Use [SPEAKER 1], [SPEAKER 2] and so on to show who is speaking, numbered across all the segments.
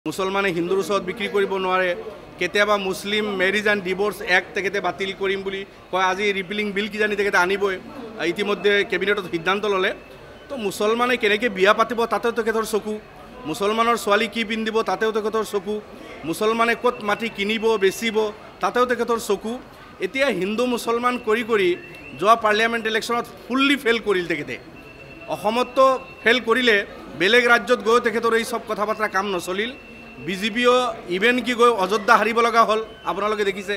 [SPEAKER 1] মুসলমানে হিন্দুৰ ওচৰত বিক্ৰী কৰিব নোৱাৰে কেতিয়াবা মুসলিম মেৰিজ এণ্ড ডিভোৰ্স এক্ট তেখেতে বাতিল কৰিম বুলি কয় আজি ৰিপিলিং বিল কিজানি তেখেতে আনিবই ইতিমধ্যে কেবিনেটত সিদ্ধান্ত ল'লে তো মুসলমানে কেনেকৈ বিয়া পাতিব তাতেও তেখেতৰ চকু মুসলমানৰ ছোৱালী কি পিন্ধিব তাতেও তেখেতৰ চকু মুসলমানে ক'ত মাটি কিনিব বেচিব তাতেও তেখেতৰ চকু এতিয়া হিন্দু মুসলমান কৰি কৰি যোৱা পাৰ্লিয়ামেণ্ট ইলেকশ্যনত ফুল্লি ফেল কৰিল তেখেতে অসমতো ফেল কৰিলে বেলেগ ৰাজ্যত গৈ তেখেতৰ এই সব কথা বাৰ্তা কাম নচলিল বিজেপিও ইভেন কি গৈ অযোধ্যা হাৰিব লগা হ'ল আপোনালোকে দেখিছে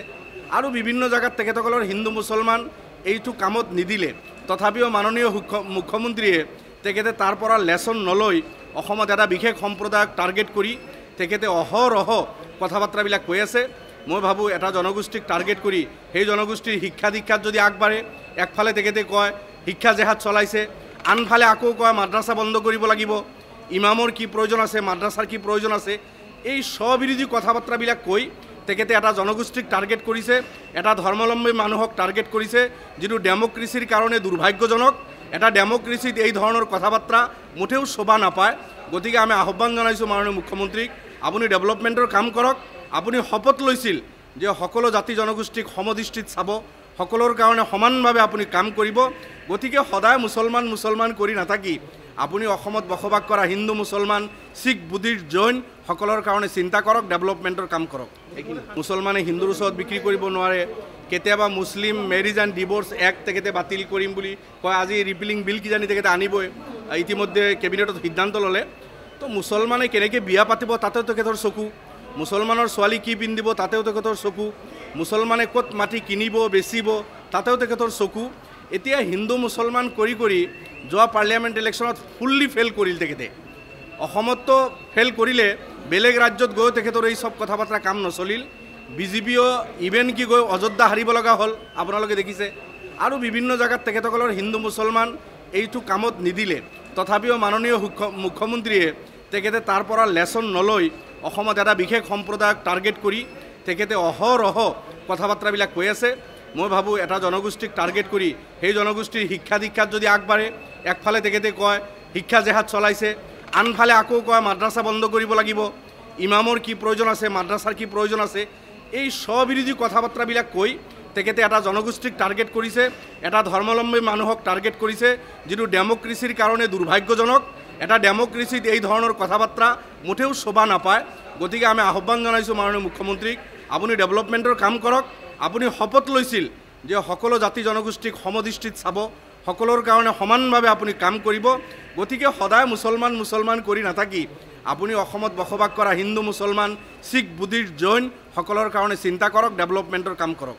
[SPEAKER 1] আৰু বিভিন্ন জায়গাত তেখেতসকলৰ হিন্দু মুসলমান এইটো কামত নিদিলে তথাপিও মাননীয় মুখ্যমন্ত্ৰীয়ে তেখেতে তাৰ পৰা লেছন নলৈ অসমত এটা বিশেষ সম্প্ৰদায়ক টাৰ্গেট কৰি তেখেতে অহৰহ কথা বাৰ্তাবিলাক কৈ আছে মই ভাবোঁ এটা জনগোষ্ঠীক টাৰ্গেট কৰি সেই জনগোষ্ঠীৰ শিক্ষা দীক্ষাত যদি আগবাঢ়ে একফালে তেখেতে কয় শিক্ষা জেহাদ চলাইছে আনফালে আকৌ কয় মাদ্ৰাছা বন্ধ কৰিব লাগিব ইমামৰ কি প্ৰয়োজন আছে মাদ্ৰাছাৰ কি প্ৰয়োজন আছে এই স্ববিৰোধী কথা বাৰ্তাবিলাক কৈ তেখেতে এটা জনগোষ্ঠীক টাৰ্গেট কৰিছে এটা ধৰ্মাৱলম্বী মানুহক টাৰ্গেট কৰিছে যিটো ডেমক্ৰেচিৰ কাৰণে দুৰ্ভাগ্যজনক এটা ডেমক্ৰেচিত এই ধৰণৰ কথা বাৰ্তা মুঠেও শোভা নাপায় গতিকে আমি আহ্বান জনাইছোঁ মাননীয় মুখ্যমন্ত্ৰীক আপুনি ডেভেলপমেণ্টৰ কাম কৰক আপুনি শপত লৈছিল যে সকলো জাতি জনগোষ্ঠীক সমদৃষ্টিত চাব সকলোৰ কাৰণে সমানভাৱে আপুনি কাম কৰিব গতিকে সদায় মুসলমান কৰি নাথাকি আপুনি অসমত বসবাস কৰা হিন্দু মুসলমান শিখ বুদ্ধিষ্ট জৈন সকলৰ কাৰণে চিন্তা কৰক ডেভেলপমেণ্টৰ কাম কৰক মুসলমানে হিন্দুৰ ওচৰত বিক্ৰী কৰিব নোৱাৰে কেতিয়াবা মুসলিম মেৰিজ এণ্ড ডিভোৰ্স এক্ট তেখেতে বাতিল কৰিম বুলি কয় আজি ৰিপিলিং বিল কিজানি তেখেতে আনিবই ইতিমধ্যে কেবিনেটত সিদ্ধান্ত ল'লে তো মুসলমানে কেনেকৈ বিয়া পাতিব তাতেও তেখেতৰ চকু মুসলমানৰ ছোৱালী কি পিন্ধিব তাতেও তেখেতৰ চকু মুসলমানে ক'ত মাটি কিনিব বেচিব তাতেও তেখেতৰ চকু এতিয়া হিন্দু মুসলমান কৰি কৰি যোৱা পাৰ্লিয়ামেণ্ট ইলেকশ্যনত ফুল্লি ফেল কৰিল তেখেতে অসমতো ফেল কৰিলে বেলেগ ৰাজ্যত গৈ তেখেতৰ এই সব কথা বাৰ্তা কাম নচলিল বিজেপিও ইভেন কি গৈ অযোধ্যা হাৰিব লগা হ'ল আপোনালোকে দেখিছে আৰু বিভিন্ন জায়গাত তেখেতসকলৰ হিন্দু মুসলমান এইটো কামত নিদিলে তথাপিও মাননীয় মুখ্যমন্ত্ৰীয়ে তেখেতে তাৰ পৰা লেছন নলৈ অসমত এটা বিশেষ সম্প্ৰদায়ক টাৰ্গেট কৰি তেখেতে অহৰহ কথা বাৰ্তাবিলাক কৈ আছে মই ভাবোঁ এটা জনগোষ্ঠীক টাৰ্গেট কৰি সেই জনগোষ্ঠীৰ শিক্ষা দীক্ষাত যদি আগবাঢ়ে একফালে তেখেতে কয় শিক্ষা জেহাদ চলাইছে আনফালে আকৌ কয় মাদ্ৰাছা বন্ধ কৰিব লাগিব ইমামৰ কি প্ৰয়োজন আছে মাদ্ৰাছাৰ কি প্ৰয়োজন আছে এই স্ববিৰোধী কথা বাৰ্তাবিলাক কৈ তেখেতে এটা জনগোষ্ঠীক টাৰ্গেট কৰিছে এটা ধৰ্মাৱলম্বী মানুহক টাৰ্গেট কৰিছে যিটো ডেমক্ৰেচিৰ কাৰণে দুৰ্ভাগ্যজনক এটা ডেমক্ৰেচিত এই ধৰণৰ কথা বাৰ্তা মুঠেও শোভা নাপায় গতিকে আমি আহ্বান জনাইছোঁ মাননীয় মুখ্যমন্ত্ৰীক আপুনি ডেভেলপমেণ্টৰ কাম কৰক আপুনি শপত লৈছিল যে সকলো জাতি জনগোষ্ঠীক সমদৃষ্টিত চাব সকলোৰ কাৰণে সমানভাৱে আপুনি কাম কৰিব গতিকে সদায় মুসলমান কৰি নাথাকি আপুনি অসমত বসবাস কৰা হিন্দু মুসলমান শিখ বুদ্ধিষ্ট জৈন সকলৰ কাৰণে চিন্তা কৰক ডেভেলপমেণ্টৰ কাম কৰক